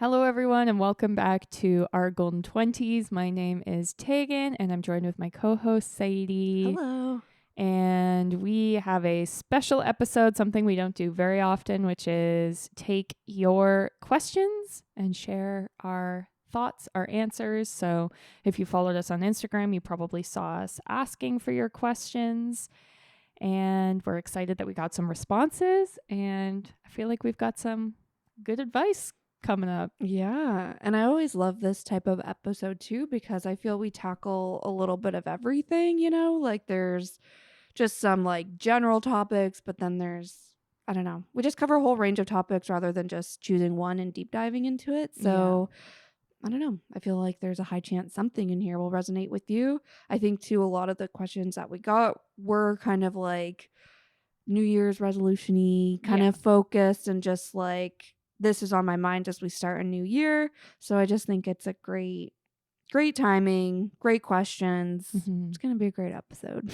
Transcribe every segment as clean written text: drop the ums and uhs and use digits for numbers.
Hello, everyone, and welcome back to our Golden 20s. My name is Tegan, and I'm joined with my co host, Sadie. Hello. And we have a special episode, something we don't do very often, which is take your questions and share our thoughts, our answers. So if you followed us on Instagram, you probably saw us asking for your questions. And we're excited that we got some responses. And I feel like we've got some good advice coming up. Yeah. And I always love this type of episode too because I feel we tackle a little bit of everything, like there's just some like general topics, but then I don't know, we just cover a whole range of topics rather than just choosing one and deep diving into it. So I don't know. I feel like there's a high chance something in here will resonate with you. I think too, a lot of the questions that we got were kind of like New Year's resolution-y kind of focused and just like this is on my mind as we start a new year. So I just think it's a great timing, great questions. It's going to be a great episode.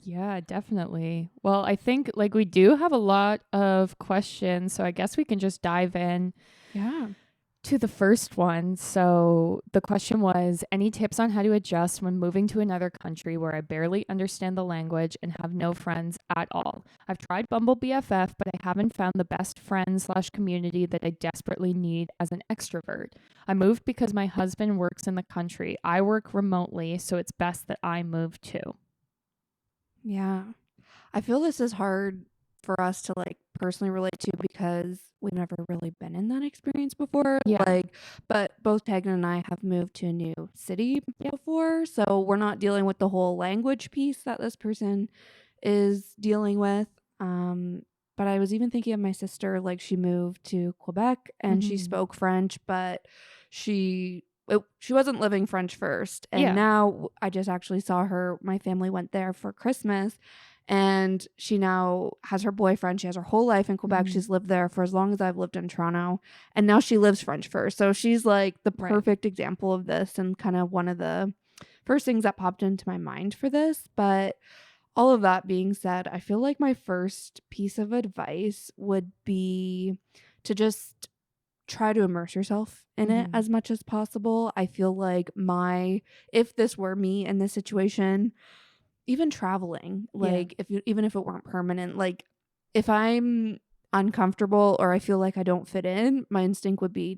Yeah, definitely. Well, I think like we do have a lot of questions, so I guess we can just dive in Yeah. to the first one. So the question was, any tips on how to adjust when moving to another country where I barely understand the language and have no friends at all? I've tried Bumble BFF, but I haven't found the best friend/community that I desperately need as an extrovert. I moved because my husband works in the country. I work remotely, so it's best that I move too. Yeah. I feel this is hard for us to like personally relate to because we've never really been in that experience before. Yeah. But both Tegan and I have moved to a new city before, so we're not dealing with the whole language piece that this person is dealing with. But I was even thinking of my sister, like she moved to Quebec and she spoke French, but she wasn't living French first. And now I just actually saw her. My family went there for Christmas and she now has her boyfriend. She has her whole life in Quebec. She's lived there for as long as I've lived in Toronto. And now she lives French first. So she's like the perfect example of this and kind of one of the first things that popped into my mind for this. But all of that being said, I feel like my first piece of advice would be to just try to immerse yourself in it as much as possible. I feel like if this were me in this situation, even traveling, like even if it weren't permanent, like if I'm uncomfortable or I feel like I don't fit in, my instinct would be,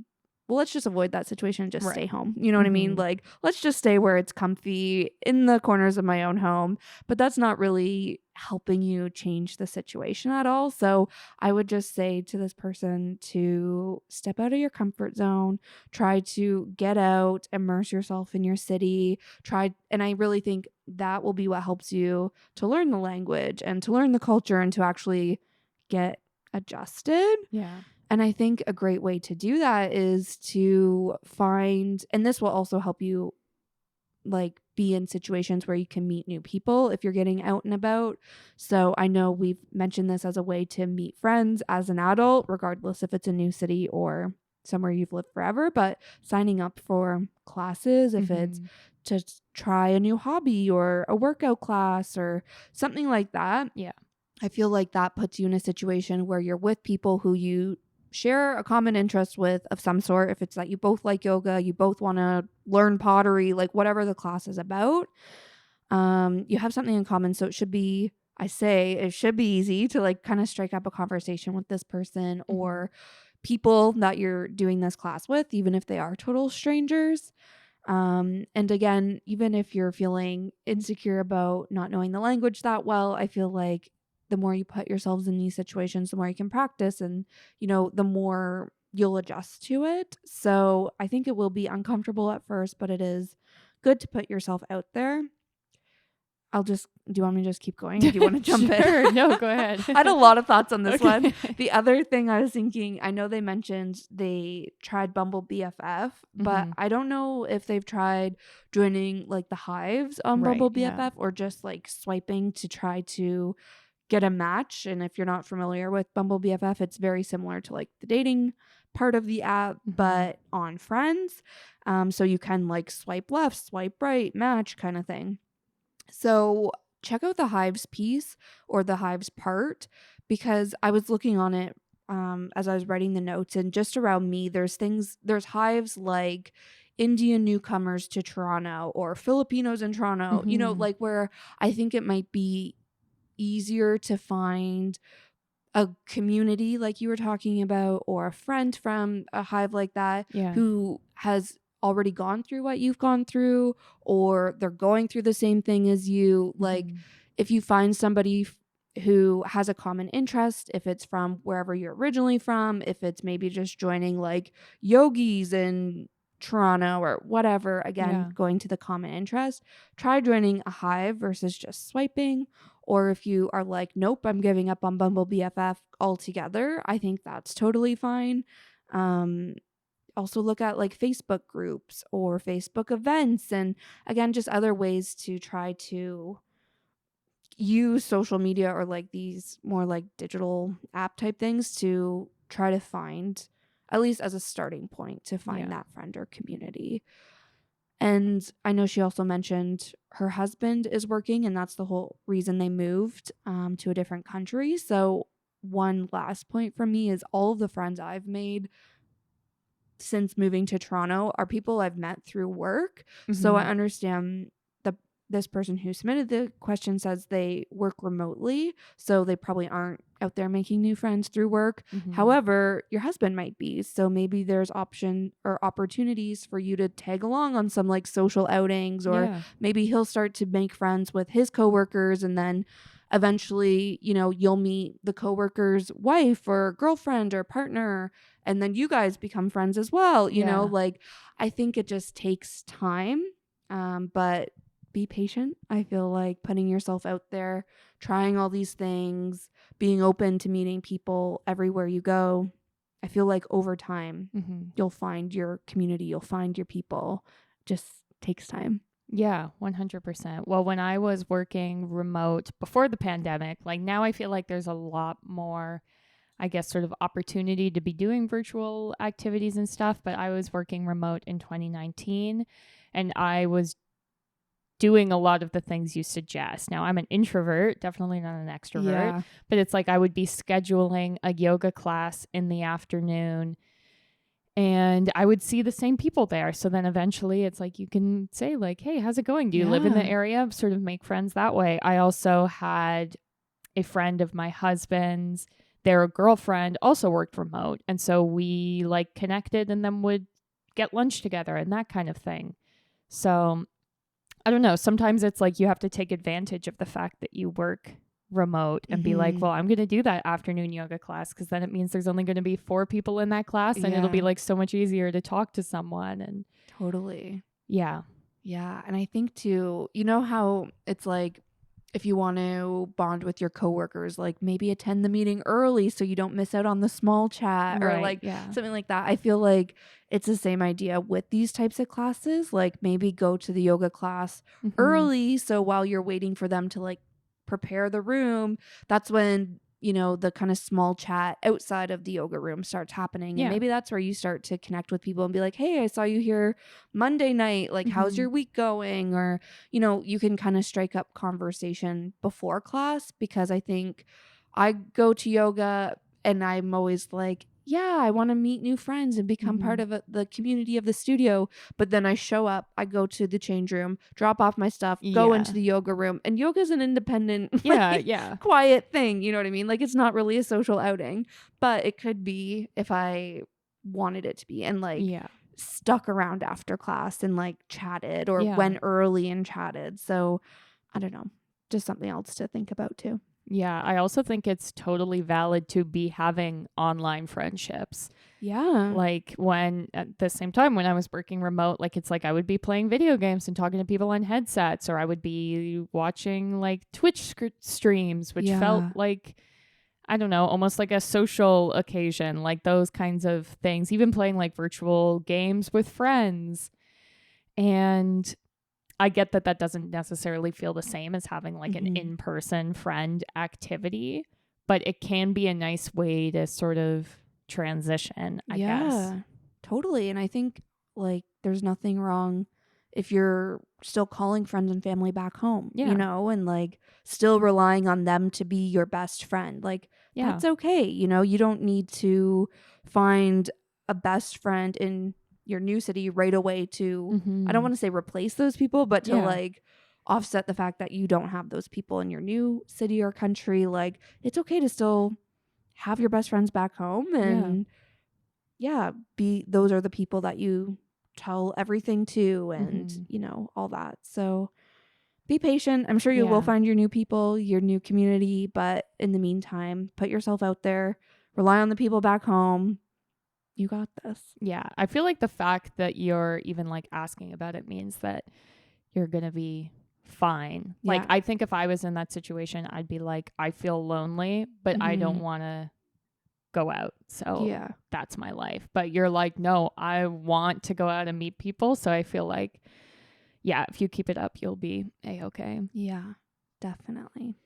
well, let's just avoid that situation and just stay home. You know what I mean? Like, let's just stay where it's comfy in the corners of my own home. But that's not really helping you change the situation at all. So I would just say to this person to step out of your comfort zone, try to get out, immerse yourself in your city, and I really think that will be what helps you to learn the language and to learn the culture and to actually get adjusted. Yeah. And I think a great way to do that is to find, and this will also help you like be in situations where you can meet new people if you're getting out and about. So I know we've mentioned this as a way to meet friends as an adult, regardless if it's a new city or somewhere you've lived forever, but signing up for classes, if it's to try a new hobby or a workout class or something like that. Yeah. I feel like that puts you in a situation where you're with people who you share a common interest with of some sort. If it's that you both like yoga, you both want to learn pottery, like whatever the class is about, you have something in common. So it should be easy to like kind of strike up a conversation with this person or people that you're doing this class with, even if they are total strangers. And again, even if you're feeling insecure about not knowing the language that well, I feel like the more you put yourselves in these situations, the more you can practice and, the more you'll adjust to it. So I think it will be uncomfortable at first, but it is good to put yourself out there. Do you want me to just keep going? Or do you want to jump Sure. in? No, go ahead. I had a lot of thoughts on this Okay. one. The other thing I was thinking, I know they mentioned they tried Bumble BFF, but I don't know if they've tried joining like the hives on Bumble BFF or just like swiping to try to get a match. And if you're not familiar with Bumble BFF, it's very similar to like the dating part of the app, but on friends. So you can like swipe left, swipe right, match kind of thing. So check out the hives piece or the hives part because I was looking on it as I was writing the notes, and just around me, there's hives like Indian newcomers to Toronto or Filipinos in Toronto, Mhm. like where I think it might be easier to find a community like you were talking about, or a friend from a hive like that Yeah. who has already gone through what you've gone through, or they're going through the same thing as you. Like, Mhm. if you find somebody who has a common interest, if it's from wherever you're originally from, if it's maybe just joining like yogis in Toronto or whatever, again, Yeah. going to the common interest, try joining a hive versus just swiping. Or if you are like, nope, I'm giving up on Bumble BFF altogether, I think that's totally fine. Um, Also look at like Facebook groups or Facebook events, and again, just other ways to try to use social media or like these more like digital app type things to try to find, at least as a starting point, to find Yeah. that friend or community. And I know she also mentioned her husband is working, and that's the whole reason they moved to a different country. So, one last point from me is all of the friends I've made since moving to Toronto are people I've met through work. So I Mhm. understand the this person who submitted the question says they work remotely, so they probably aren't out there making new friends through work. Mhm. However, your husband might be, so maybe there's option or opportunities for you to tag along on some like social outings, or Yeah. maybe he'll start to make friends with his coworkers, and then eventually, you'll meet the coworker's wife or girlfriend or partner, and then you guys become friends as well. Yeah. Like, I think it just takes time, but be patient. I feel like putting yourself out there, trying all these things, being open to meeting people everywhere you go, I feel like over time Mhm. you'll find your community, you'll find your people. Just takes time. Yeah, 100%. Well, when I was working remote before the pandemic, like now I feel like there's a lot more, I guess, sort of opportunity to be doing virtual activities and stuff. But I was working remote in 2019 and I was doing a lot of the things you suggest. Now, I'm an introvert, definitely not an extrovert, Yeah. but it's like I would be scheduling a yoga class in the afternoon and I would see the same people there. So then eventually it's like you can say like, "Hey, how's it going? Do you live in the Yeah. area?" Sort of make friends that way. I also had a friend of my husband's, their girlfriend also worked remote, and so we like connected and then would get lunch together and that kind of thing. So, I don't know, sometimes it's like you have to take advantage of the fact that you work remote and be like, Mhm. well, I'm going to do that afternoon yoga class because then it means there's only going to be 4 people in that class and it'll be Yeah. like so much easier to talk to someone. And Totally. yeah. Yeah, and I think too, how it's like if you want to bond with your coworkers, like maybe attend the meeting early so you don't miss out on the small chat, or Right. like Yeah. something like that. I feel like it's the same idea with these types of classes. Like maybe go to the yoga class Mm-hmm. early, so while you're waiting for them to like prepare the room, that's when the kind of small chat outside of the yoga room starts happening. And Yeah. maybe that's where you start to connect with people and be like, hey, I saw you here Monday night. Like, how's Mm-hmm. your week going? Or, you can kind of strike up conversation before class, because I think I go to yoga and I'm always like, yeah, I want to meet new friends and become part Mm-hmm. of the community of the studio. But then I show up, I go to the change room, drop off my stuff, go into Yeah. the yoga room. And yoga is an independent, Yeah. like, Yeah. quiet thing. You know what I mean? Like, it's not really a social outing, but it could be if I wanted it to be. And like, Yeah. stuck around after class and like chatted, or Yeah. went early and chatted. So I don't know, just something else to think about too. Yeah. I also think it's totally valid to be having online friendships. Yeah. Like when at the same time when I was working remote, like it's like I would be playing video games and talking to people on headsets, or I would be watching like Twitch streams, which felt Yeah. like, I don't know, almost like a social occasion, like those kinds of things, even playing like virtual games with friends. And I get that that doesn't necessarily feel the same as having like an Mhm. in-person friend activity, but it can be a nice way to sort of transition, I guess. Yeah. Totally. And I think like there's nothing wrong if you're still calling friends and family back home, Yeah. you know, and like still relying on them to be your best friend. Like Yeah. that's okay. You know, you don't need to find a best friend in your new city right away to, I don't want to say replace those people, but to Yeah. like offset the fact that you don't have those people in your new city or country. Like it's okay to still have your best friends back home and those are the people that you tell everything to and you know, all that. So be patient. I'm sure you will find your new people, your new community, but in the meantime, put yourself out there, rely on the people back home. You got this. Yeah. I feel like the fact that you're even like asking about it means that you're going to be fine. Yeah. Like, I think if I was in that situation, I'd be like, I feel lonely, but I don't want to go out. So that's my life. But you're like, no, I want to go out and meet people. So I feel like, yeah, if you keep it up, you'll be A-okay. Yeah, definitely.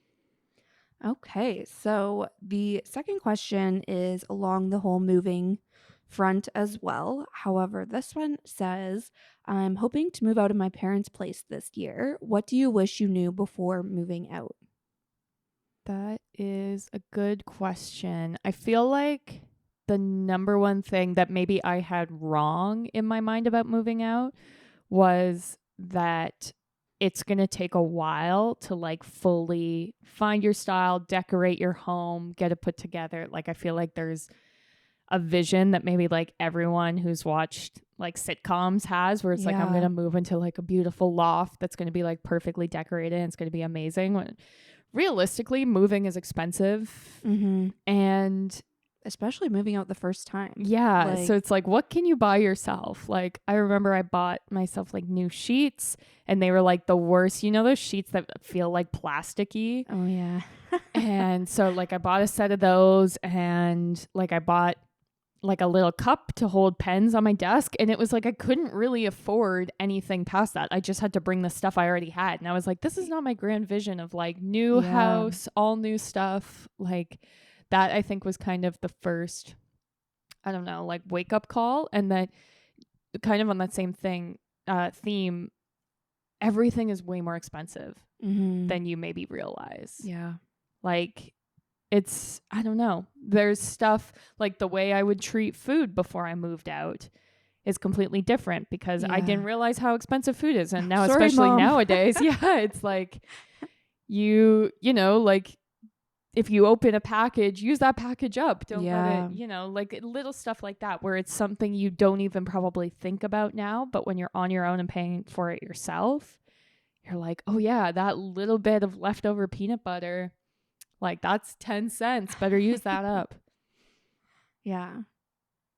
Okay, so the second question is along the whole moving front as well. However, this one says, I'm hoping to move out of my parents' place this year. What do you wish you knew before moving out? That is a good question. I feel like the number one thing that maybe I had wrong in my mind about moving out was that it's going to take a while to like fully find your style, decorate your home, get it put together. Like I feel like there's a vision that maybe like everyone who's watched like sitcoms has, where it's like, I'm going to move into like a beautiful loft that's going to be like perfectly decorated and it's going to be amazing. When realistically, moving is expensive. And especially moving out the first time. Yeah. Like, so it's like, what can you buy yourself? Like, I remember I bought myself like new sheets and they were like the worst, you know, those sheets that feel like plasticky. Oh, yeah. And so like I bought a set of those and like I bought like a little cup to hold pens on my desk. And it was like, I couldn't really afford anything past that. I just had to bring the stuff I already had. And I was like, this is not my grand vision of like new house, all new stuff. Like, that I think was kind of the first, I don't know, like wake up call. And that kind of on that same theme, everything is way more expensive than you maybe realize. Yeah. Like it's, I don't know. There's stuff like the way I would treat food before I moved out is completely different because I didn't realize how expensive food is. And now, especially nowadays, it's like you know, like, if you open a package, use that package up. Don't let it, you know, like little stuff like that where it's something you don't even probably think about now. But when you're on your own and paying for it yourself, you're like, oh yeah, that little bit of leftover peanut butter, like that's 10 cents. Better use that up. Yeah.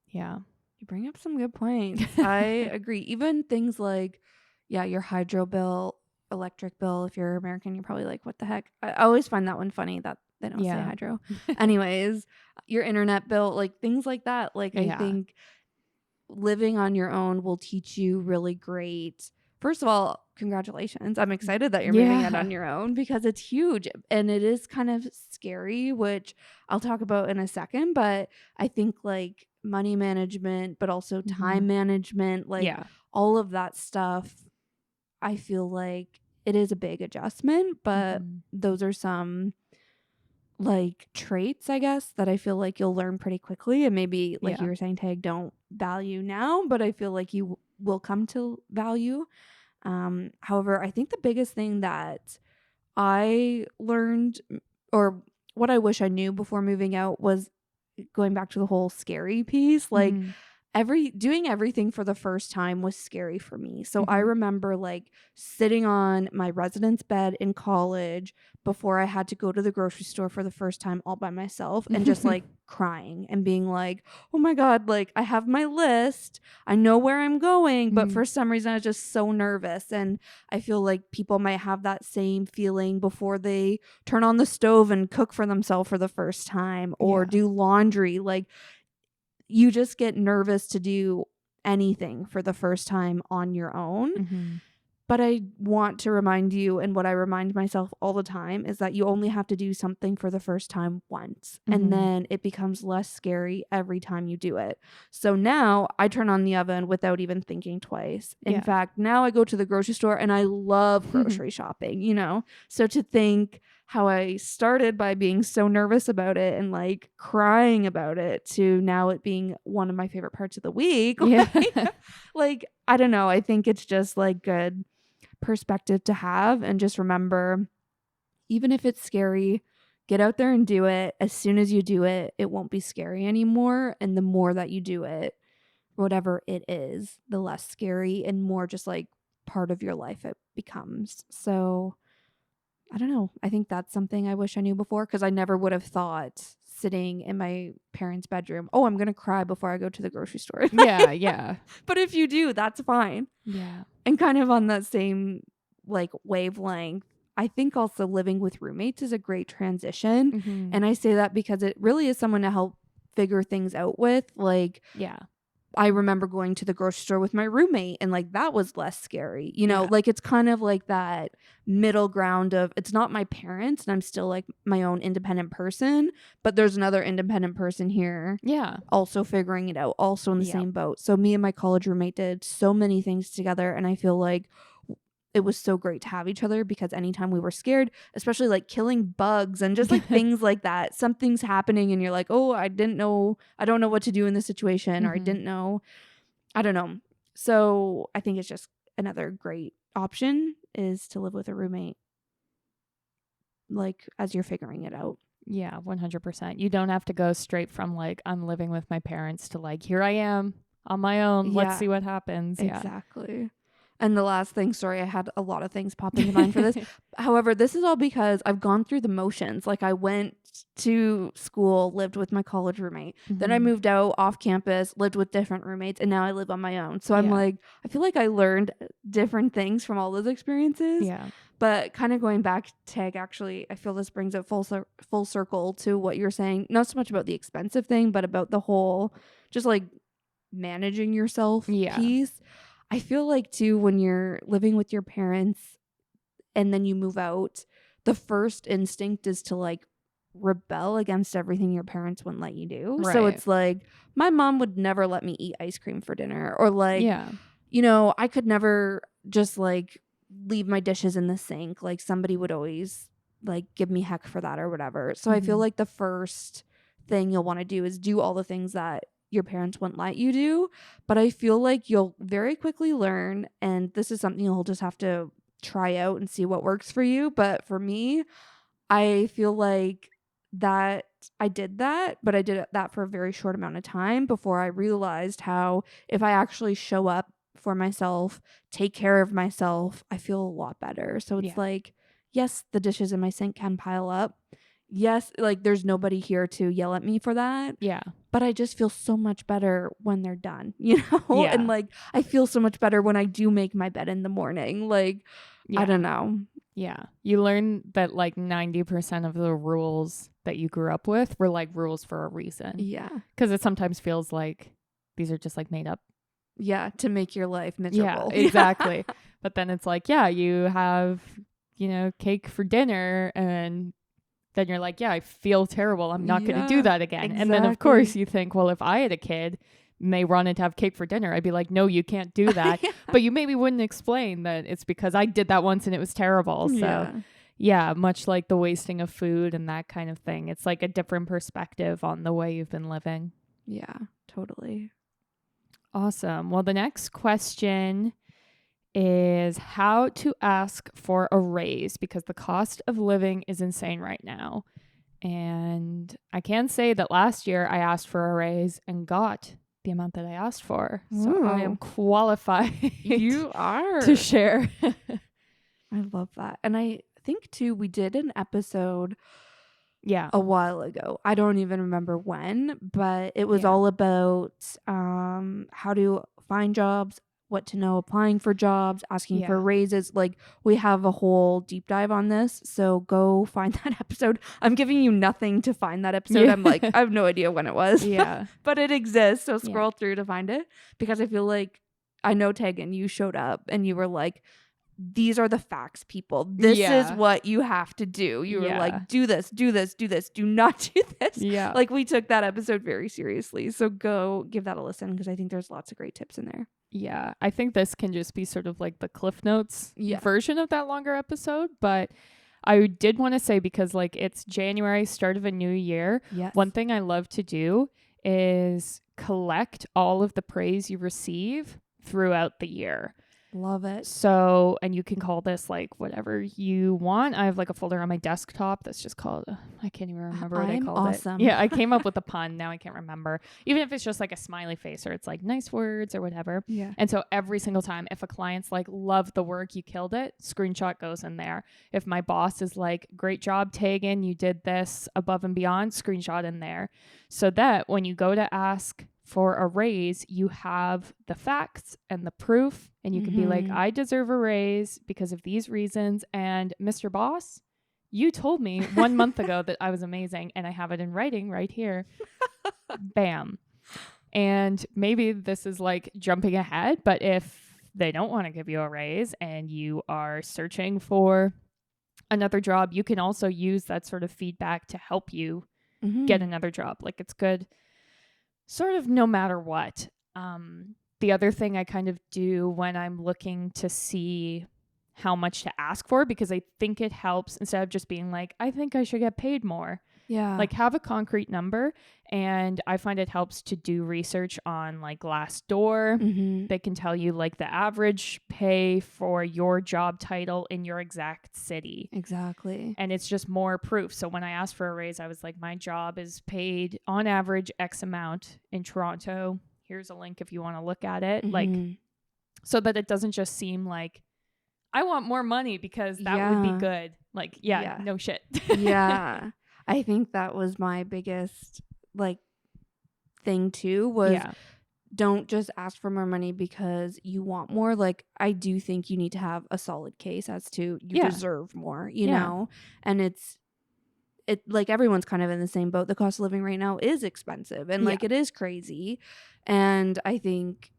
Yeah. You bring up some good points. I agree. Even things like, your hydro bill, electric bill. If you're American, you're probably like, what the heck? I always find that one funny that they don't say hydro. Anyways, your internet bill, like things like that. Like I think living on your own will teach you really great. First of all, congratulations. I'm excited that you're moving out on your own because it's huge and it is kind of scary, which I'll talk about in a second. But I think like money management, but also time management, like all of that stuff, I feel like it is a big adjustment, but those are some like traits, I guess, that I feel like you'll learn pretty quickly. And maybe like you were saying, Tag, don't value now, but I feel like you will come to value. However, I think the biggest thing that I learned, or what I wish I knew before moving out, was going back to the whole scary piece. Like doing everything for the first time was scary for me. So I remember like sitting on my residence bed in college before I had to go to the grocery store for the first time all by myself and just like crying and being like, oh my God, like I have my list. I know where I'm going. But for some reason, I was just so nervous. And I feel like people might have that same feeling before they turn on the stove and cook for themselves for the first time or do laundry. Like, you just get nervous to do anything for the first time on your own. But I want to remind you, and what I remind myself all the time is that you only have to do something for the first time once, Mhm. and then it becomes less scary every time you do it. So now I turn on the oven without even thinking twice. In Yeah. fact, now I go to the grocery store and I love grocery shopping, you know? So to think how I started by being so nervous about it and like crying about it to now it being one of my favorite parts of the week. Yeah. Like, I don't know. I think it's just like good perspective to have, and just remember, even if it's scary, get out there and do it. As soon as you do it, it won't be scary anymore, and the more that you do it, whatever it is, the less scary and more just like part of your life it becomes. So I don't know, I think that's something I wish I knew before, because I never would have thought sitting in my parents' bedroom, oh, I'm gonna cry before I go to the grocery store. Yeah. Yeah. But if you do, that's fine. Yeah. And kind of on that same like wavelength, I think also living with roommates is a great transition. Mhm. And I say that because it really is someone to help figure things out with. Like, Yeah. I remember going to the grocery store with my roommate, and like that was less scary. You know, Yeah. like it's kind of like that middle ground of, it's not my parents and I'm still like my own independent person, but there's another independent person here Yeah. also figuring it out, also in the Yep. same boat. So me and my college roommate did so many things together, and I feel like it was so great to have each other, because anytime we were scared, especially like killing bugs and just like things like that, something's happening and you're like, oh, I don't know what to do in this situation, or I Mhm. didn't know, I don't know. So I think it's just another great option is to live with a roommate, like as you're figuring it out. Yeah, 100%. You don't have to go straight from like I'm living with my parents to like here I am on my own. Let's Yeah. see what happens. Yeah. Exactly. And the last thing, sorry, I had a lot of things pop into mind for this. However, this is all because I've gone through the motions. Like, I went to school, lived with my college roommate. Then I Mhm. moved out off campus, lived with different roommates, and now I live on my own. So I'm Yeah. like, I feel like I learned different things from all those experiences. Yeah. But kind of going back, Tag, actually, I feel this brings it full circle to what you're saying. Not so much about the expensive thing, but about the whole just like managing yourself Yeah. piece. I feel like too, when you're living with your parents and then you move out, the first instinct is to like rebel against everything your parents wouldn't let you do. So Right. it's like, my mom would never let me eat ice cream for dinner, or like, Yeah. you know, I could never just like leave my dishes in the sink. Like, somebody would always like give me heck for that or whatever. So I feel Mhm. like the first thing you'll want to do is do all the things that your parents wouldn't let you do. But I feel like you'll very quickly learn, and this is something you'll just have to try out and see what works for you. But for me, I feel like that I did that, but I did that for a very short amount of time before I realized how, if I actually show up for myself, take care of myself, I feel a lot better. So it's Yeah. like, yes, the dishes in my sink can pile up. Yes, like there's nobody here to yell at me for that, Yeah. but I just feel so much better when they're done, you know? Yeah. And like, I feel so much better when I do make my bed in the morning. Like, Yeah. I don't know. Yeah. You learn that like 90% of the rules that you grew up with were like rules for a reason. Yeah. Because it sometimes feels like these are just like made up. Yeah, to make your life Yeah, miserable. exactly. But then it's like, yeah, you have, cake for dinner, and then you're like, yeah, I feel terrible. I'm not going to do Yeah, that again. And then, of course, exactly. you think, well, if I had a kid and they wanted to have cake for dinner, I'd be like, no, you can't do that. Yeah. But you maybe wouldn't explain that it's because I did that once and it was terrible. So, Yeah. yeah, much like the wasting of food and that kind of thing. It's like a different perspective on the way you've been living. Yeah, totally. Awesome. Well, the next question is how to ask for a raise, because the cost of living is insane right now. And I can say that last year I asked for a raise and got the amount that I asked for. So I am Ooh. qualified You are. to share. I love that. And I think too, we did an episode Yeah. a while ago. I don't even remember when, but it was Yeah. all about how to find jobs, what to know applying for jobs, asking for Yeah. raises. Like, we have a whole deep dive on this, so go find that episode. I'm giving you nothing to find that episode. Yeah. I'm like, I have no idea when it was. Yeah. But it exists, so Yeah. scroll through to find it, because I feel like, I know, Tegan, you showed up and you were like, these are the facts, people. This is Yeah. what you have to do. You were Yeah. like, do this, do this, do this. Do not do this. Yeah. Like, we took that episode very seriously. So go give that a listen because I think there's lots of great tips in there. Yeah. I think this can just be sort of like the Cliff Notes Yeah. version of that longer episode. But I did want to say, because like it's January, start of a new year, Yes. one thing I love to do is collect all of the praise you receive throughout the year. Love it. So, and you can call this like whatever you want. I have like a folder on my desktop that's just called, I can't even remember what I I'm called awesome. it. Yeah, I came up with a pun. Now I can't remember. Even if it's just like a smiley face or it's like nice words or whatever. Yeah. And so every single time, if a client's like, love the work, you killed it, screenshot goes in there. If my boss is like, great job, Tegan, you did this above and beyond, screenshot in there. So that when you go to ask for a raise, you have the facts and the proof, and you can be like, Mhm. I deserve a raise because of these reasons. And Mr. Boss, you told me 1 month ago that I was amazing, and I have it in writing right here. Bam. And maybe this is like jumping ahead, but if they don't want to give you a raise and you are searching for another job, you can also use that sort of feedback to help you get another job. Like, it's good sort of no matter what. The other thing I kind of do when I'm looking to see how much to ask for, because I think it helps, instead of just being like, I think I should get paid more, Yeah. like have a concrete number. And I find it helps to do research on like Glassdoor. Mhm. They can tell you like the average pay for your job title in your exact city. Exactly. And it's just more proof. So when I asked for a raise, I was like, my job is paid on average X amount in Toronto. Here's a link if you want to look at it. Like, Mhm. so that it doesn't just seem like I want more money because that would be Yeah. good. Like, yeah, Yeah. no shit. Yeah. I think that was my biggest like thing too, was Yeah. don't just ask for more money because you want more. Like, I do think you need to have a solid case as to you Yeah. deserve more, you Yeah. know? And it like everyone's kind of in the same boat. The cost of living right now is expensive and Yeah. like it is crazy. And I think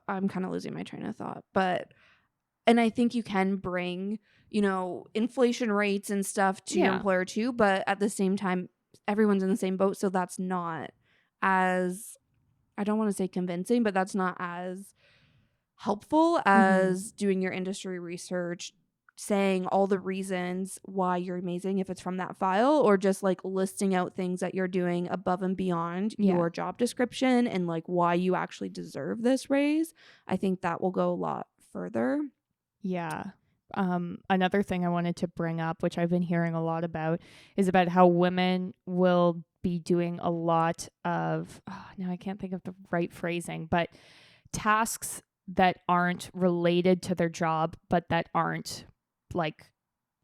I'm kind of losing my train of thought, and I think you can bring, you know, inflation rates and stuff to your Yeah. employer too, but at the same time, everyone's in the same boat. So that's not as, I don't want to say convincing, but that's not as helpful as doing your industry research, saying all the reasons why you're amazing if it's from that file, or just like listing out things that you're doing above and beyond Yeah. your job description and like why you actually deserve this raise. I think that will go a lot further. Yeah. Another thing I wanted to bring up, which I've been hearing a lot about, is about how women will be doing a lot of, now I can't think of the right phrasing, but tasks that aren't related to their job, but that aren't like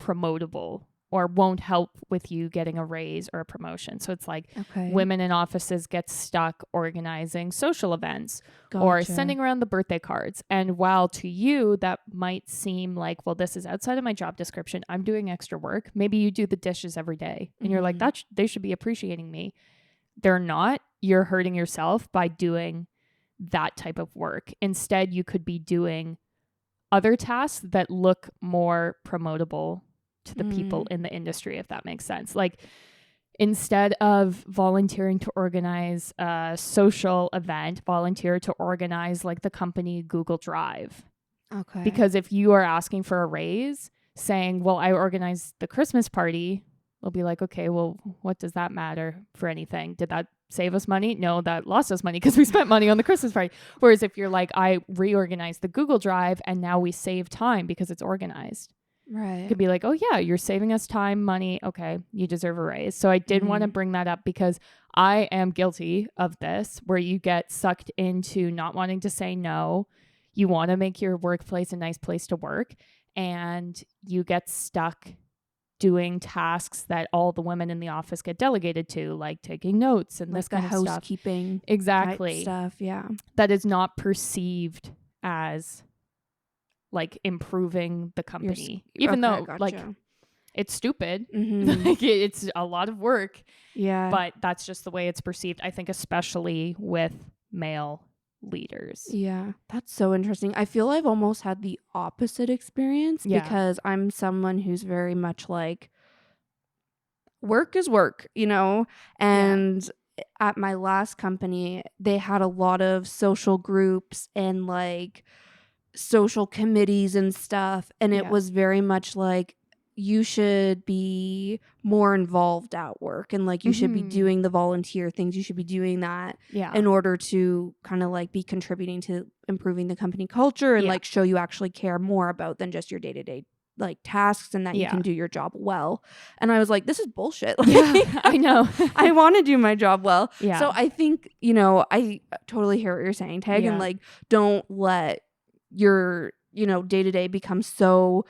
promotable or won't help with you getting a raise or a promotion. So it's like Okay. women in offices get stuck organizing social events or sending around the birthday cards. And while to you that might seem like, well, this is outside of my job description, I'm doing extra work. Maybe you do the dishes every day and you're like, they should be appreciating me. They're not. You're hurting yourself by doing that type of work. Instead, you could be doing other tasks that look more promotable to the people in the industry, if that makes sense. Like, instead of volunteering to organize a social event, volunteer to organize like the company Google Drive. Okay. Because if you are asking for a raise, saying, well, I organized the Christmas party, they'll be like, okay, well, what does that matter for anything? Did that save us money? No, that lost us money because we spent money on the Christmas party. Whereas if you're like, I reorganized the Google Drive and now we save time because it's organized. Right. It could be like, oh yeah, you're saving us time, money. Okay, you deserve a raise. So I did want to bring that up because I am guilty of this, where you get sucked into not wanting to say no. You want to make your workplace a nice place to work, and you get stuck doing tasks that all the women in the office get delegated to, like taking notes and Like this the kind of stuff. housekeeping type Exactly. stuff. Yeah. That is not perceived as like improving the company, even though like it's stupid. Like it's a lot of work, yeah, but that's just the way it's perceived. I think especially with male leaders. Yeah, that's so interesting. I feel I've almost had the opposite experience Yeah. because I'm someone who's very much like work is work, you know? And at my last company, they had a lot of social groups and like social committees and stuff. And it Yeah. was very much like you should be more involved at work and like you should be Mhm. doing the volunteer things. You should be doing that Yeah. in order to kind of like be contributing to improving the company culture and Yeah. like show you actually care more about than just your day-to-day like tasks and that you Yeah. can do your job well. And I was like, this is bullshit. Yeah, I know. I want to do my job well. Yeah. So I think, you know, I totally hear what you're saying, Tag, Yeah. and like don't let your, you know, day-to-day become so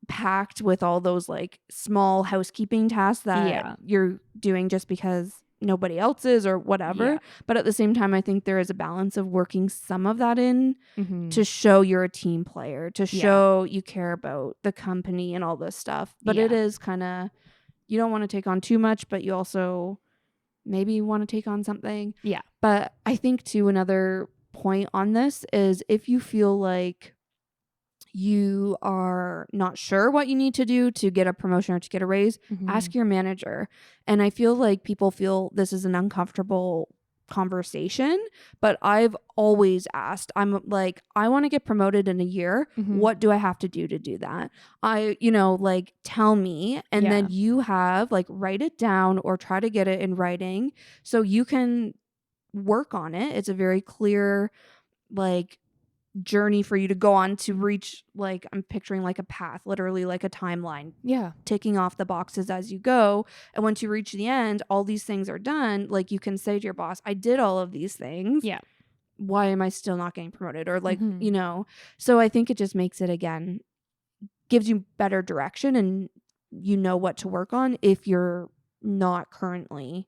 packed with all those like small housekeeping tasks that Yeah. you're doing just because nobody else is or whatever. Yeah. But at the same time, I think there is a balance of working some of that in Mhm. to show you're a team player, to Yeah. show you care about the company and all this stuff. But it Yeah. is kind of, you don't want to take on too much, but you also maybe want to take on something. Yeah. But I think too, another point on this is if you feel like you are not sure what you need to do to get a promotion or to get a raise, Mhm. ask your manager. And I feel like people feel this is an uncomfortable conversation, but I've always asked. I'm like, I want to get promoted in a year. Mhm. What do I have to do to do that? You know, like tell me, and then you have like write it down or try to get it in writing so you can work on it. It's a very clear like journey for you to go on to reach, like I'm picturing like a path, literally like a timeline, Yeah. ticking off the boxes as you go. And once you reach the end, all these things are done. Like you can say to your boss, I did all of these things. Yeah. Why am I still not getting promoted? Or like, Mhm. you know, so I think it just makes it, again, gives you better direction and you know what to work on if you're not currently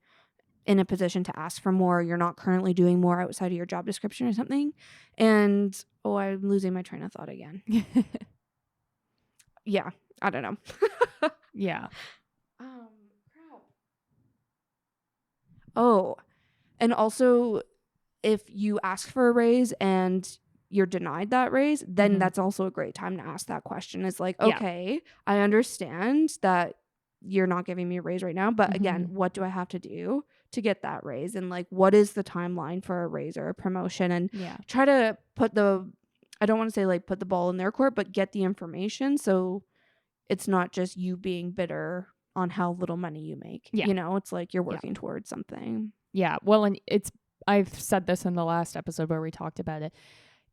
in a position to ask for more, you're not currently doing more outside of your job description or something. And I'm losing my train of thought again. Yeah, I don't know. Yeah. Crap. Oh, and also if you ask for a raise and you're denied that raise, then Mhm. that's also a great time to ask that question. It's like, Yeah. okay, I understand that you're not giving me a raise right now, but again, Mhm. what do I have to do to get that raise? And like, what is the timeline for a raise or a promotion? And Yeah. try to I don't want to say like put the ball in their court, but get the information so it's not just you being bitter on how little money you make. Yeah. You know, it's like you're Yeah. working towards something. Yeah. Well, and I've said this in the last episode where we talked about it.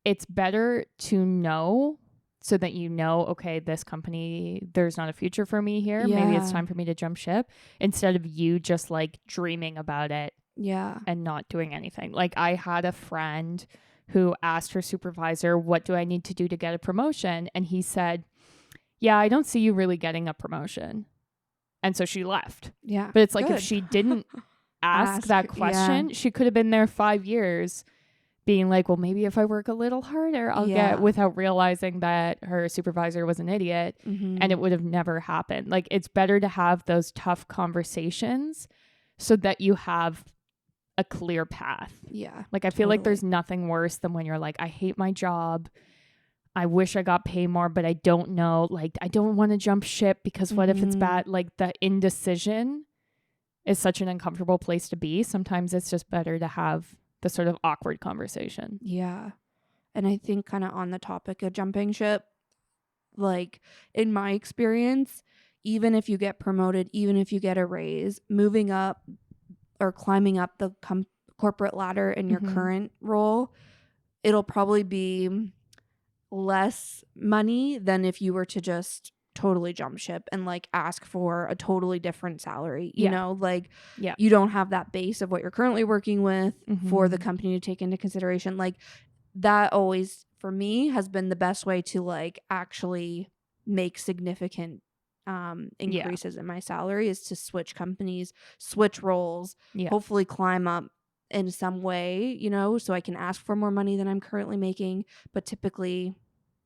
It's better to know so that you know, okay, this company, there's not a future for me here. Maybe it's Yeah. time for me to jump ship, instead of you just like dreaming about it Yeah. and not doing anything. Like I had a friend who asked her supervisor, what do I need to do to get a promotion? And he said, yeah, I don't see you really getting a promotion. And so she left. Yeah. But it's like if Good. she didn't ask that yeah. question, she could have been there 5 years being like, well, maybe if I work a little harder, I'll Yeah. get, without realizing that her supervisor was an idiot, Mhm. and it would have never happened. Like it's better to have those tough conversations so that you have a clear path. Yeah. Like I feel like Totally. there's nothing worse than when you're like, I hate my job. I wish I got paid more, but I don't know. Like I don't want to jump ship because what if it's Mhm. bad? Like the indecision is such an uncomfortable place to be. Sometimes it's just better to have the sort of awkward conversation. Yeah. And I think kind of on the topic of jumping ship, like in my experience, even if you get promoted, even if you get a raise, moving up or climbing up the corporate ladder in your Mhm. current role, it'll probably be less money than if you were to just totally jump ship and like ask for a totally different salary. You Yeah. know, like Yeah. you don't have that base of what you're currently working with for the Mhm. company to take into consideration. Like that always for me has been the best way to like actually make significant increases in my salary is to switch companies, switch roles, Yeah. hopefully climb up in some way, you know, so I can ask for more money than I'm currently making. But typically,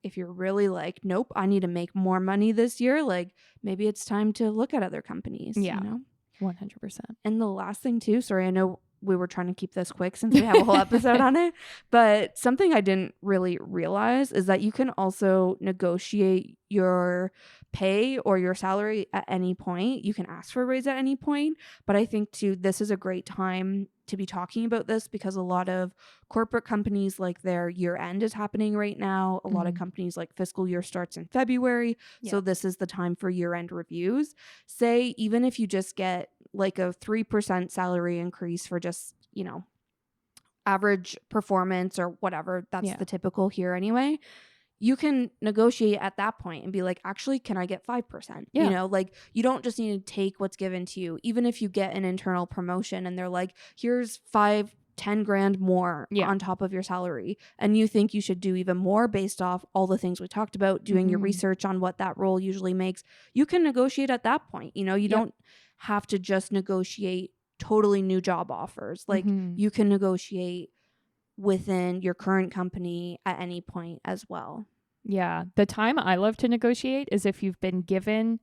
if you're really like, nope, I need to make more money this year, like maybe it's time to look at other companies, Yeah. you know? 100%. And the last thing too, sorry, I know we were trying to keep this quick since we have a whole episode on it. But something I didn't really realize is that you can also negotiate your pay or your salary at any point. You can ask for a raise at any point. But I think too, this is a great time to be talking about this because a lot of corporate companies, like their year end is happening right now. A lot of companies, like fiscal year starts in February. Yeah. So this is the time for year end reviews. Say, even if you just get like a 3% salary increase for just, you know, average performance or whatever, that's the typical here anyway. You can negotiate at that point and be like, actually, can I get 5%? Yeah. You know, like you don't just need to take what's given to you. Even if you get an internal promotion and they're like, here's 5-10 grand more on top of your salary. And you think you should do even more based off all the things we talked about, doing your research on what that role usually makes. You can negotiate at that point. You know, you don't have to just negotiate totally new job offers. Like you can negotiate within your current company at any point as well. Yeah. The time I love to negotiate is if you've been given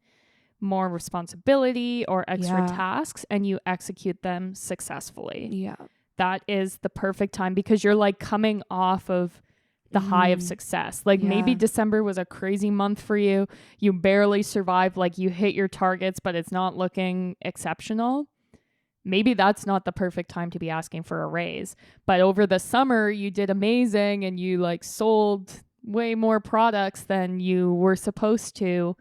more responsibility or extra tasks and you execute them successfully. Yeah. That is the perfect time because you're like coming off of the high of success. Like maybe December was a crazy month for you. You barely survived, like you hit your targets, but it's not looking exceptional. Maybe that's not the perfect time to be asking for a raise. But over the summer, you did amazing and you like sold way more products than you were supposed to.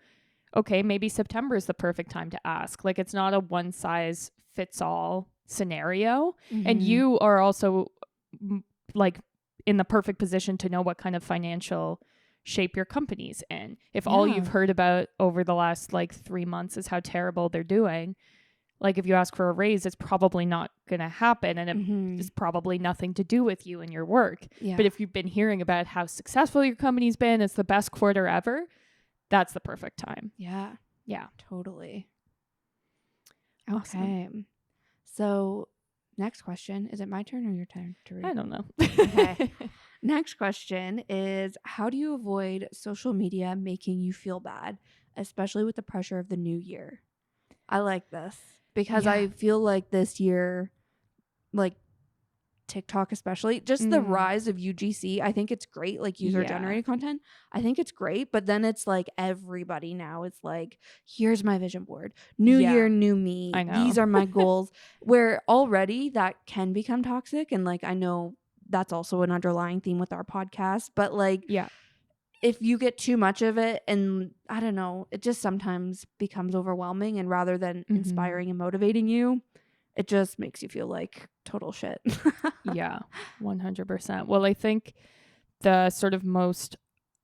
Okay, maybe September is the perfect time to ask. Like it's not a one size fits all scenario. And you are also like in the perfect position to know what kind of financial shape your company's in. If all you've heard about over the last like 3 months is how terrible they're doing, like if you ask for a raise, it's probably not going to happen and it's probably nothing to do with you and your work. Yeah. But if you've been hearing about how successful your company's been, it's the best quarter ever, that's the perfect time. Yeah. Yeah. Totally. Awesome. Okay. So next question. Is it my turn or your turn to read? I don't know. Okay. Next question is, how do you avoid social media making you feel bad, especially with the pressure of the new year? I like this because I feel like this year, like TikTok especially, just the rise of UGC, I think it's great, like user-generated content. I think it's great, but then it's like everybody now is like, here's my vision board. New year, new me. I know. These are my goals. Where already that can become toxic. And like, I know that's also an underlying theme with our podcast, but like, if you get too much of it, and I don't know, it just sometimes becomes overwhelming, and rather than inspiring and motivating you, it just makes you feel like total shit. Yeah, 100%. Well, I think the sort of most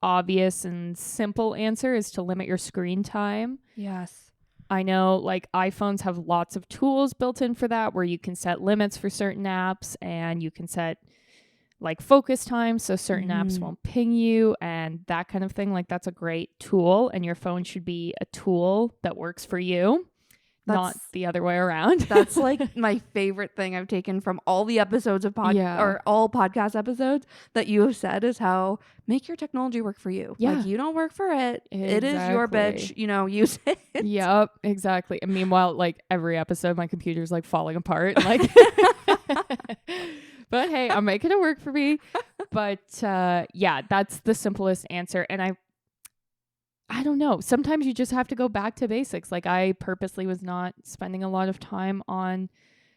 obvious and simple answer is to limit your screen time. Yes. I know like iPhones have lots of tools built in for that where you can set limits for certain apps and you can set like focus time so certain apps won't ping you and that kind of thing. Like that's a great tool and your phone should be a tool that works for you, not the other way around. That's like my favorite thing I've taken from all the episodes of or all podcast episodes that you have said is how make your technology work for you. Like you don't work for it. Exactly. It is your bitch, you know, use it. Yep, exactly. And meanwhile, like every episode, my computer's like falling apart. Like, but hey, I'm making it work for me. But yeah, that's the simplest answer. And I don't know. Sometimes you just have to go back to basics. Like I purposely was not spending a lot of time on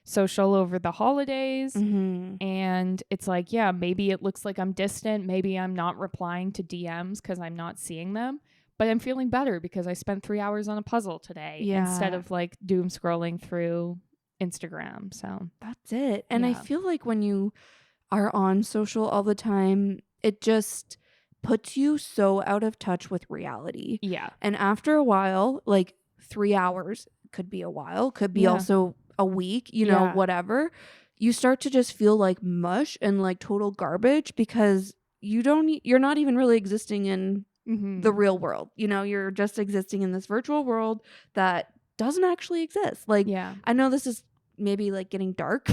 social over the holidays. And it's like, yeah, maybe it looks like I'm distant. Maybe I'm not replying to DMs because I'm not seeing them. But I'm feeling better because I spent 3 hours on a puzzle today instead of like doom scrolling through Instagram. So that's it. And I feel like when you are on social all the time, it just puts you so out of touch with reality. Yeah. And after a while, like 3 hours could be a while, could be also a week, you know, whatever. You start to just feel like mush and like total garbage because you're not even really existing in the real world. You know, you're just existing in this virtual world that doesn't actually exist. Like, I know this is maybe like getting dark,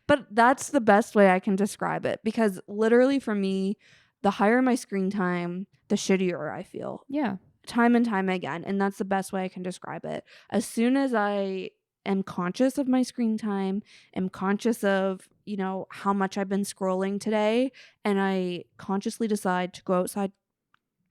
but that's the best way I can describe it because literally for me, the higher my screen time, the shittier I feel. Yeah. Time and time again. And that's the best way I can describe it. As soon as I am conscious of my screen time, am conscious of, you know, how much I've been scrolling today, and I consciously decide to go outside,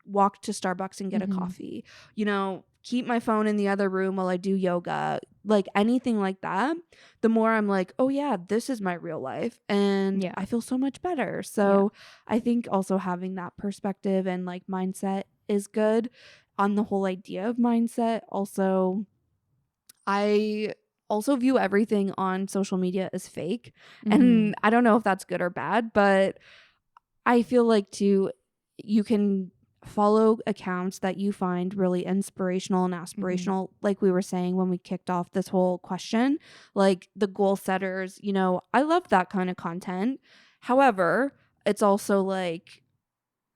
walk to Starbucks and get a Mm-hmm. coffee, you know, keep my phone in the other room while I do yoga, like anything like that, the more I'm like, oh yeah, this is my real life, and Yeah. I feel so much better. So I think also having that perspective and like mindset is good. On the whole idea of mindset, also, I also view everything on social media as fake. Mm-hmm. And I don't know if that's good or bad, but I feel like too, you can follow accounts that you find really inspirational and aspirational, like we were saying when we kicked off this whole question, like the goal setters, you know, I love that kind of content. However, it's also like,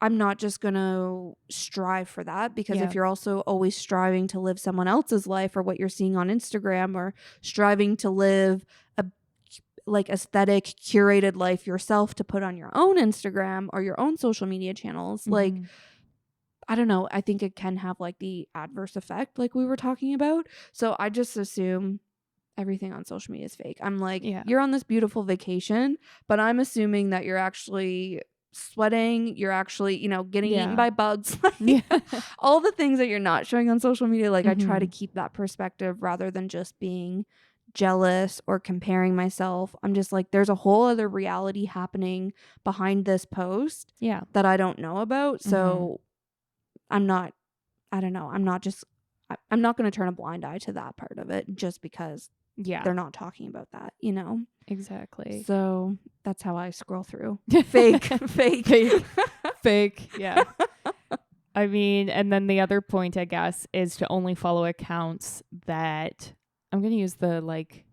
I'm not just going to strive for that, because if you're also always striving to live someone else's life or what you're seeing on Instagram, or striving to live a like aesthetic curated life yourself to put on your own Instagram or your own social media channels, like, I don't know, I think it can have like the adverse effect like we were talking about. So I just assume everything on social media is fake. I'm like, you're on this beautiful vacation, but I'm assuming that you're actually sweating, you're actually, you know, getting eaten by bugs, like all the things that you're not showing on social media. Like I try to keep that perspective rather than just being jealous or comparing myself. I'm just like, there's a whole other reality happening behind this post that I don't know about. So I'm not, I don't know, I'm not going to turn a blind eye to that part of it just because they're not talking about that, you know? Exactly. So that's how I scroll through. Fake. Yeah. I mean, and then the other point, I guess, is to only follow accounts that, I'm going to use the like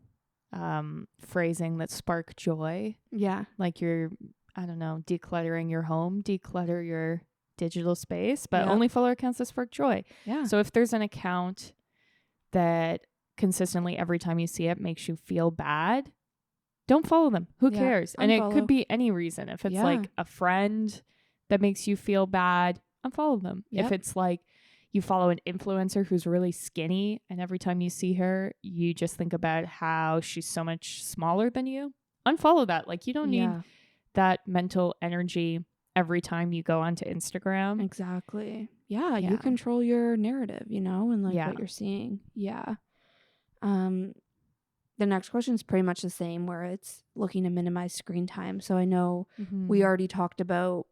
phrasing that spark joy. Yeah. Like you're, I don't know, decluttering your home, declutter your digital space, but only follow accounts that spark joy. Yeah. So if there's an account that consistently every time you see it makes you feel bad, don't follow them. Who cares? And it could be any reason. If it's like a friend that makes you feel bad, unfollow them. If it's like you follow an influencer who's really skinny and every time you see her, you just think about how she's so much smaller than you, unfollow that. Like you don't need that mental energy every time you go onto Instagram. Exactly. Yeah. You control your narrative, you know, and like what you're seeing. Yeah. The next question is pretty much the same, where it's looking to minimize screen time. So I know we already talked about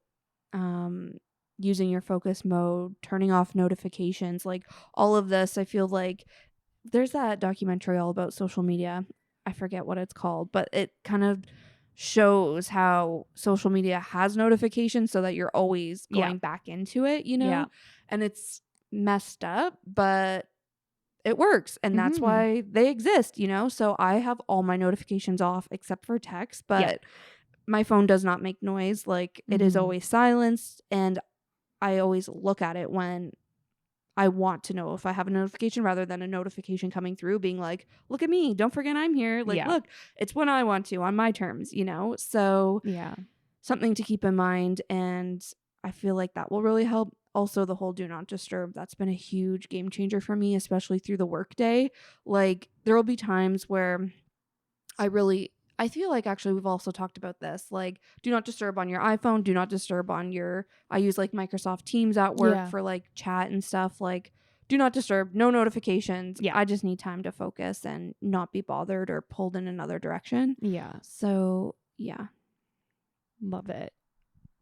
using your focus mode, turning off notifications, like all of this. I feel like there's that documentary all about social media. I forget what it's called, but it kind of shows how social media has notifications so that you're always going back into it, you know? And it's messed up, but it works, and that's why they exist, you know? So I have all my notifications off except for text, but my phone does not make noise. Like it is always silenced, and I always look at it when I want to know if I have a notification, rather than a notification coming through being like, look at me, don't forget I'm here. Like, look, it's when I want to, on my terms, you know? So something to keep in mind, and I feel like that will really help. Also, the whole do not disturb, that's been a huge game changer for me, especially through the workday. Like there will be times where I feel like, actually we've also talked about this, like do not disturb on your iPhone, do not disturb on I use like Microsoft Teams at work for like chat and stuff, like do not disturb, no notifications. I just need time to focus and not be bothered or pulled in another direction. So love it.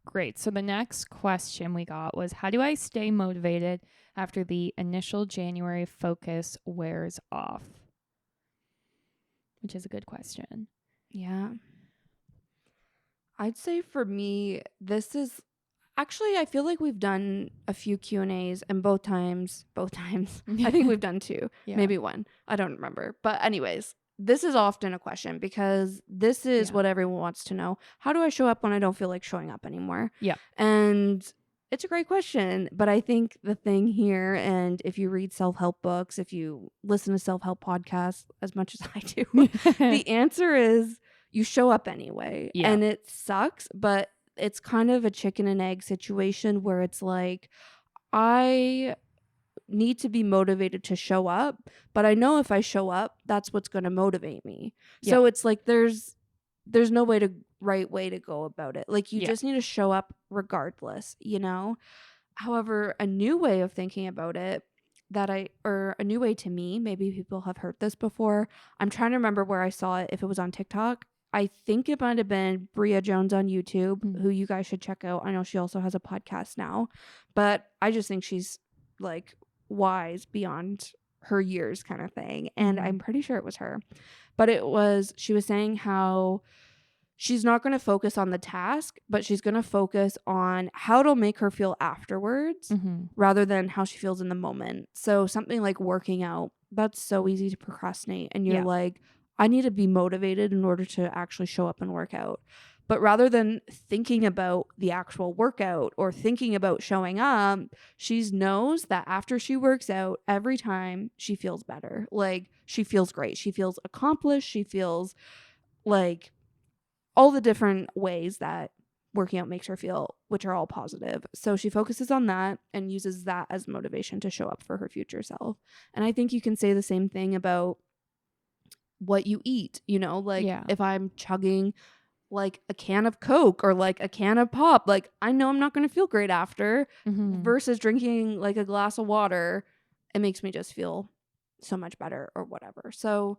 Great. So the next question we got was, how do I stay motivated after the initial January focus wears off? Which is a good question. Yeah. I'd say for me, this is actually, I feel like we've done a few Q&As, and both times, I think we've done two, maybe one. I don't remember. But anyways, this is often a question, because this is what everyone wants to know. How do I show up when I don't feel like showing up anymore? And it's a great question, but I think the thing here, and if you read self-help books, if you listen to self-help podcasts as much as I do, the answer is you show up anyway. And it sucks, but it's kind of a chicken and egg situation, where it's like, I need to be motivated to show up, but I know if I show up, that's what's going to motivate me. So it's like there's no right way to go about it. Like you just need to show up regardless, you know? However, a new way of thinking about it or a new way to me, maybe people have heard this before. I'm trying to remember where I saw it, if it was on TikTok. I think it might have been Bria Jones on YouTube, who you guys should check out. I know she also has a podcast now, but I just think she's like wise beyond her years kind of thing. And I'm pretty sure it was her. But she was saying how she's not going to focus on the task, but she's going to focus on how it'll make her feel afterwards rather than how she feels in the moment. So something like working out, that's so easy to procrastinate. And you're like, I need to be motivated in order to actually show up and work out. But rather than thinking about the actual workout or thinking about showing up, she knows that after she works out, every time she feels better. Like she feels great. She feels accomplished. She feels like all the different ways that working out makes her feel, which are all positive. So she focuses on that and uses that as motivation to show up for her future self. And I think you can say the same thing about what you eat, you know, like if I'm chugging like a can of Coke or like a can of pop, like I know I'm not going to feel great after versus drinking like a glass of water. It makes me just feel so much better or whatever. So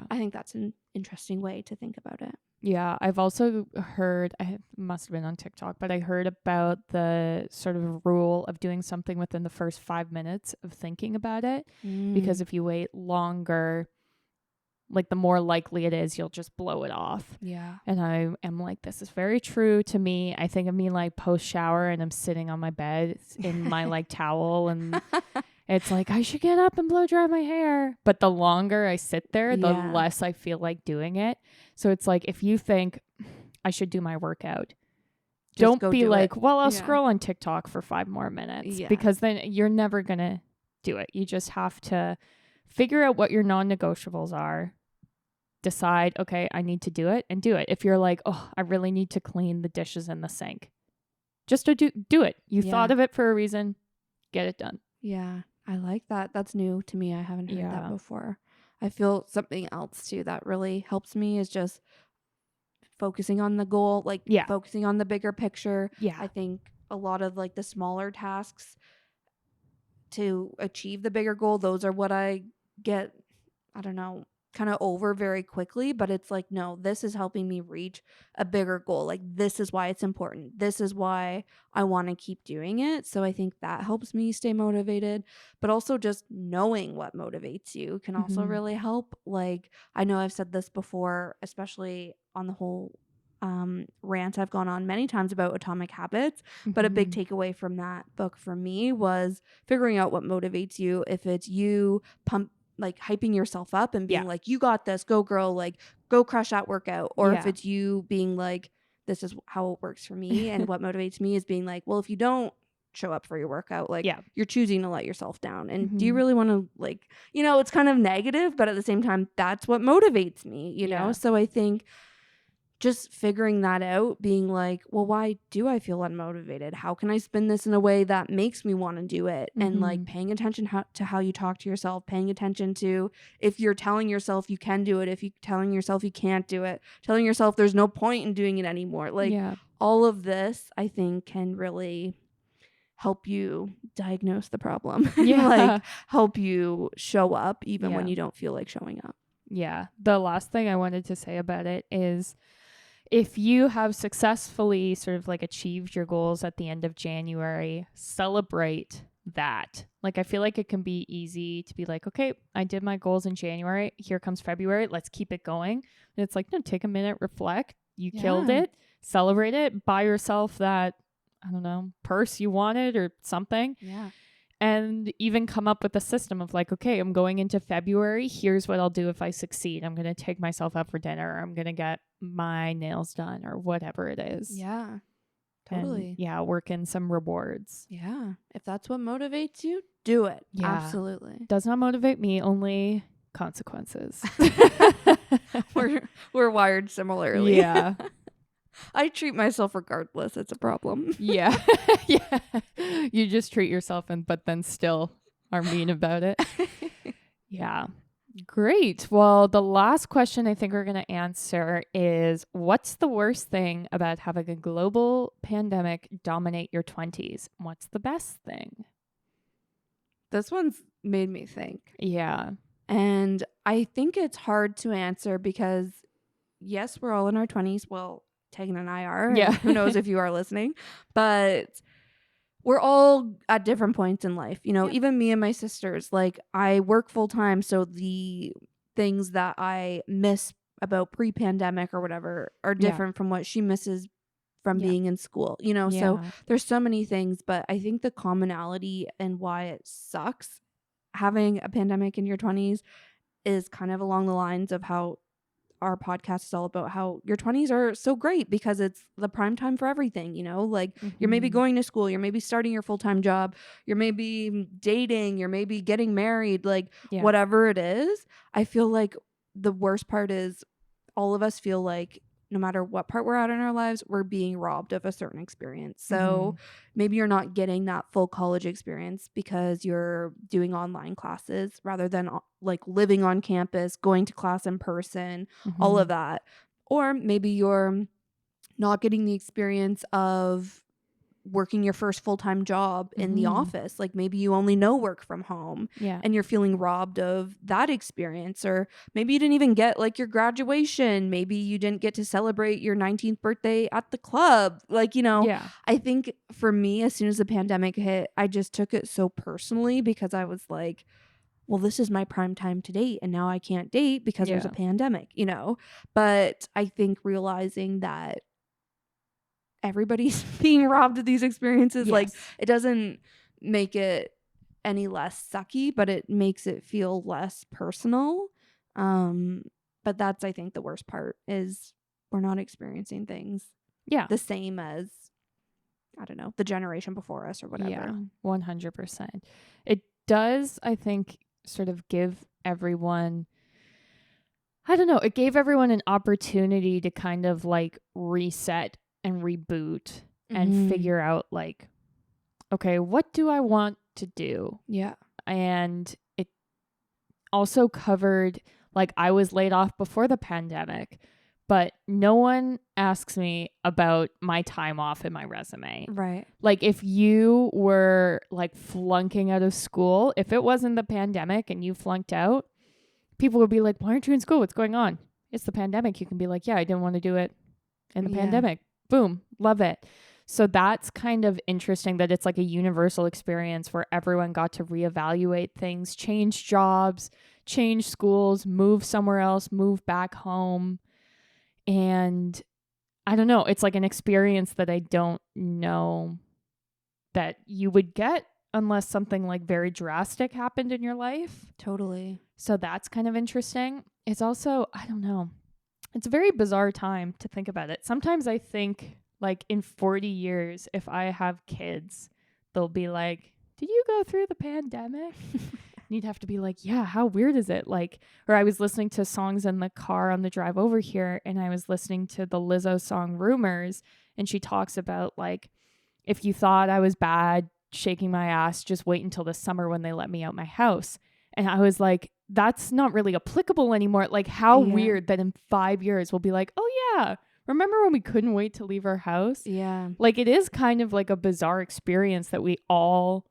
I think that's an interesting way to think about it. Yeah, I've also heard, I must have been on TikTok, but I heard about the sort of rule of doing something within the first 5 minutes of thinking about it. Because if you wait longer, like the more likely it is you'll just blow it off. Yeah. And I am like, this is very true to me. I think of me like post shower and I'm sitting on my bed in my like towel and it's like, I should get up and blow dry my hair. But the longer I sit there, the less I feel like doing it. So it's like, if you think I should do my workout, don't be like, well, I'll scroll on TikTok for 5 more minutes because then you're never going to do it. You just have to figure out what your non-negotiables are. Decide, okay, I need to do it and do it. If you're like, oh, I really need to clean the dishes in the sink, just to do it. You thought of it for a reason. Get it done. Yeah, I like that. That's new to me. I haven't heard that before. I feel something else too that really helps me is just focusing on the goal, like focusing on the bigger picture. Yeah. I think a lot of like the smaller tasks to achieve the bigger goal, those are what I get, I don't know, kind of over very quickly, but it's like, no, this is helping me reach a bigger goal. Like this is why it's important. This is why I want to keep doing it. So I think that helps me stay motivated, but also just knowing what motivates you can also really help. Like I know I've said this before, especially on the whole rant I've gone on many times about Atomic Habits, but a big takeaway from that book for me was figuring out what motivates you. If it's you like hyping yourself up and being like, you got this, go girl, like go crush that workout. Or if it's you being like, this is how it works for me. And what motivates me is being like, well, if you don't show up for your workout, like you're choosing to let yourself down. And do you really want to, like, you know, it's kind of negative, but at the same time, that's what motivates me, you know? So I think just figuring that out, being like, well, why do I feel unmotivated? How can I spin this in a way that makes me want to do it? And like paying attention to how you talk to yourself, paying attention to if you're telling yourself you can do it, if you're telling yourself you can't do it, telling yourself there's no point in doing it anymore. Like all of this, I think, can really help you diagnose the problem. Like help you show up even when you don't feel like showing up. Yeah. The last thing I wanted to say about it is, if you have successfully sort of like achieved your goals at the end of January, celebrate that. Like, I feel like it can be easy to be like, okay, I did my goals in January. Here comes February. Let's keep it going. And it's like, no, take a minute, reflect. You killed it. Celebrate it. Buy yourself that, I don't know, purse you wanted or something. Yeah. And even come up with a system of like, okay, I'm going into February. Here's what I'll do if I succeed. I'm going to take myself out for dinner. Or I'm going to get my nails done or whatever it is. Yeah, totally. And, work in some rewards. Yeah. If that's what motivates you, do it. Yeah. Absolutely. Does not motivate me, only consequences. We're wired similarly. Yeah. I treat myself regardless. It's a problem. Yeah. You just treat yourself but then still are mean about it. Yeah. Great. Well, the last question I think we're going to answer is, what's the worst thing about having a global pandemic dominate your 20s? What's the best thing? This one's made me think. Yeah. And I think it's hard to answer because, yes, we're all in our 20s. Well, Tegan and I are. Yeah. Who knows if you are listening. But we're all at different points in life. You know, Yeah. even me and my sisters, like I work full time. So the things that I miss about pre-pandemic or whatever are different from what she misses from being in school, you know? So there's so many things, but I think the commonality and why it sucks having a pandemic in your 20s is kind of along the lines of how our podcast is all about, how your 20s are so great because it's the prime time for everything, you know? Like you're maybe going to school, you're maybe starting your full-time job, you're maybe dating, you're maybe getting married, like whatever it is. I feel like the worst part is all of us feel like no matter what part we're at in our lives, we're being robbed of a certain experience. So maybe you're not getting that full college experience because you're doing online classes rather than like living on campus, going to class in person, all of that. Or maybe you're not getting the experience of working your first full-time job in the office. Like maybe you only know work from home and you're feeling robbed of that experience. Or maybe you didn't even get like your graduation. Maybe you didn't get to celebrate your 19th birthday at the club. Like, you know, I think for me, as soon as the pandemic hit, I just took it so personally because I was like, well, this is my prime time to date and now I can't date because there's a pandemic, you know? But I think realizing that everybody's being robbed of these experiences, like it doesn't make it any less sucky, but it makes it feel less personal. But that's, I think, the worst part is we're not experiencing things the same as, I don't know, the generation before us or whatever. Yeah, 100%. It does, I think, sort of give everyone, I don't know, it gave everyone an opportunity to kind of like reset and reboot and figure out like, okay, what do I want to do? Yeah. And it also covered, like, I was laid off before the pandemic, but no one asks me about my time off in my resume. Right. Like if you were like flunking out of school, if it wasn't the pandemic and you flunked out, people would be like, why aren't you in school? What's going on? It's the pandemic. You can be like, yeah, I didn't want to do it in the pandemic. Boom. Love it. So that's kind of interesting that it's like a universal experience where everyone got to reevaluate things, change jobs, change schools, move somewhere else, move back home. And I don't know, it's like an experience that I don't know that you would get unless something like very drastic happened in your life. Totally. So that's kind of interesting. It's also, I don't know, it's a very bizarre time to think about it. Sometimes I think like in 40 years, if I have kids, they'll be like, did you go through the pandemic? And you'd have to be like, yeah, how weird is it? Like, or I was listening to songs in the car on the drive over here, and I was listening to the Lizzo song Rumors, and she talks about like, if you thought I was bad shaking my ass, just wait until the summer when they let me out my house. And I was like, that's not really applicable anymore. Like, how weird that in 5 years we'll be like, oh yeah, remember when we couldn't wait to leave our house? Yeah. Like, it is kind of like a bizarre experience that we all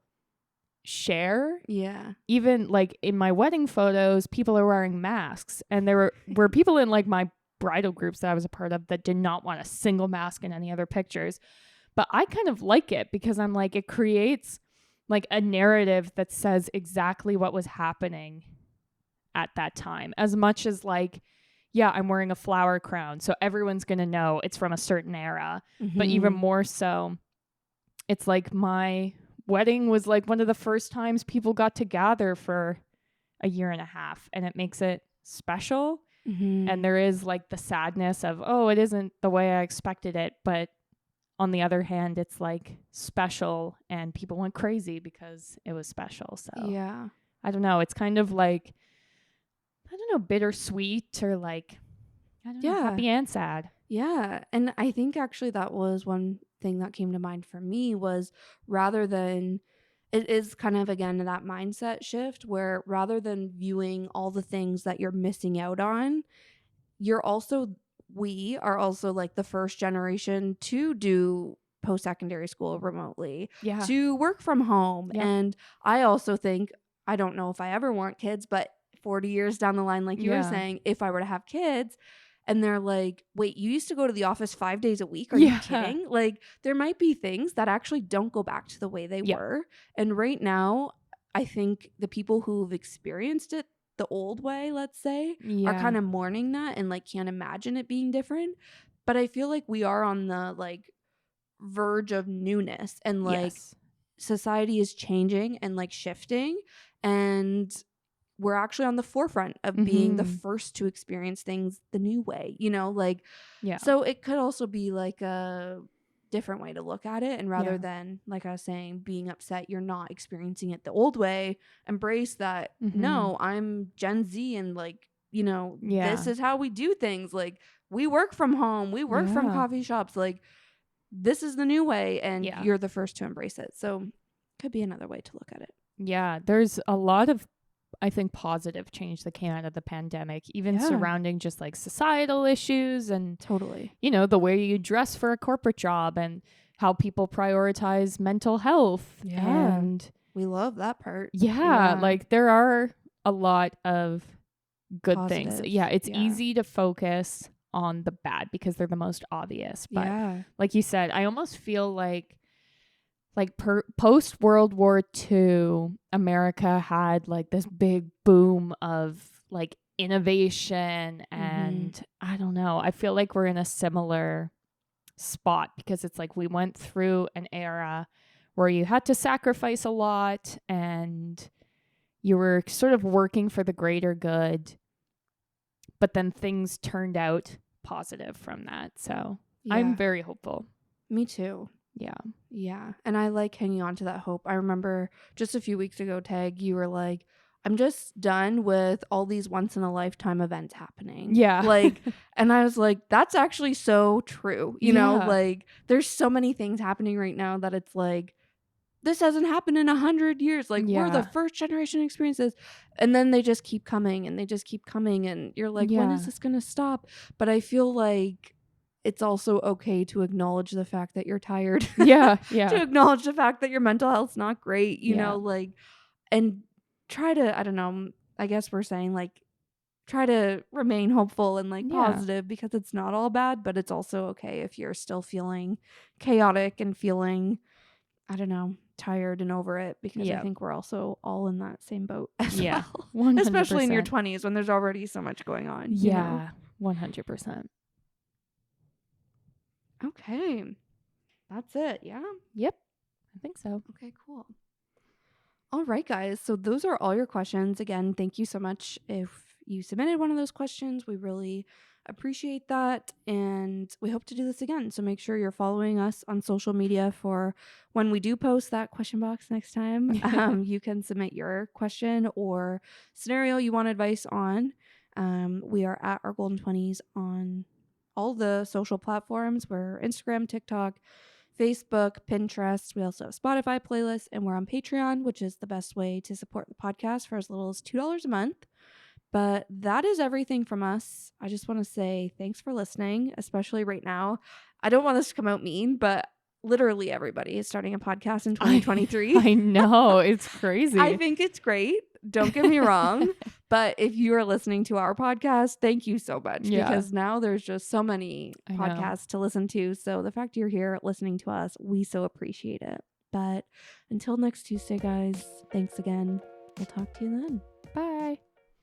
share. Yeah. Even like in my wedding photos, people are wearing masks, and there were people in like my bridal groups that I was a part of that did not want a single mask in any other pictures. But I kind of like it because I'm like, it creates like a narrative that says exactly what was happening at that time, as much as like, yeah, I'm wearing a flower crown, so everyone's going to know it's from a certain era. But even more so, it's like my wedding was like one of the first times people got to gather for a year and a half, and it makes it special. And there is like the sadness of, oh, it isn't the way I expected it. But on the other hand, it's like special, and people went crazy because it was special. So yeah, I don't know. It's kind of like, I don't know, bittersweet or like, I don't know, happy and sad. Yeah. And I think actually that was one thing that came to mind for me was rather than it is kind of, again, that mindset shift where rather than viewing all the things that you're missing out on, you're also we are also like the first generation to do post-secondary school remotely, Yeah. to work from home. Yep. And I also think, I don't know if I ever want kids, but 40 years down the line, like you were Yeah. saying, if I were to have kids and they're like, wait, you used to go to the office 5 days a week? Are you Yeah. kidding? Like, there might be things that actually don't go back to the way they Yeah. were. And right now, I think the people who've experienced it the old way, let's say, are Yeah. kind of mourning that and like can't imagine it being different. But I feel like we are on the like verge of newness, and like Yes. society is changing and like shifting, and we're actually on the forefront of being the Mhm. first to experience things the new way, you know, like, Yeah. so it could also be like a different way to look at it. And rather Yeah. than, like I was saying, being upset you're not experiencing it the old way, embrace that, Mhm. no, I'm Gen Z and like, you know, this Yeah. is how we do things. Like, we work from home, we work from Yeah. coffee shops. Like, this is the new way, and Yeah. you're the first to embrace it. So could be another way to look at it. Yeah. There's a lot of, I think, positive change that came out of the pandemic, even Yeah. surrounding just like societal issues and, Totally. you know, the way you dress for a corporate job and how people prioritize mental health. Yeah. And We love that part. yeah, like there are a lot of good things. Positives. Yeah, it's Yeah. easy to focus on the bad because they're the most obvious. But Yeah. like you said, I almost feel like post World War II, America had like this big boom of like innovation, and I don't know. I feel like we're in a similar spot because it's like we went through an era where you had to sacrifice a lot and you were sort of working for the greater good, but then things turned out positive from that. So I'm very hopeful. Me too. Yeah. Yeah. And I like hanging on to that hope. I remember just a few weeks ago, Tag, you were like, I'm just done with all these once in a lifetime events happening. Yeah. Like, and I was like, that's actually so true. You know, Yeah. like there's so many things happening right now that it's like, this hasn't happened in 100 years. Like, we're the Yeah. first generation experiences. And then they just keep coming and they just keep coming. And you're like, when Yeah. is this going to stop? But I feel like it's also okay to acknowledge the fact that you're tired. Yeah. To Yeah. acknowledge the fact that your mental health's not great, you Yeah. know, like, and try to, I don't know, I guess we're saying like, try to remain hopeful and like Yeah. positive, because it's not all bad, but it's also okay if you're still feeling chaotic and feeling, I don't know, tired and over it, because I Yeah. think we're also all in that same boat as Yeah. well. 100%. Especially in your 20s when there's already so much going on. you know? Yeah. 100%. Okay. That's it. Yeah. Yep. I think so. Okay, cool. All right, guys. So those are all your questions. Again, thank you so much if you submitted one of those questions. We really appreciate that. And we hope to do this again. So make sure you're following us on social media for when we do post that question box next time. You can submit your question or scenario you want advice on. We are at Our Golden 20s on all the social platforms. We're Instagram, TikTok, Facebook, Pinterest. We also have Spotify playlists, and we're on Patreon, which is the best way to support the podcast for as little as $2 a month. But that is everything from us. I just want to say thanks for listening, especially right now. I don't want this to come out mean, but literally everybody is starting a podcast in 2023. I know. It's crazy. I think it's great. Don't get me wrong. But if you are listening to our podcast, thank you so much. Yeah. Because now there's just so many I know. podcasts to listen to. So the fact you're here listening to us, we so appreciate it. But until next Tuesday, guys, thanks again. We'll talk to you then.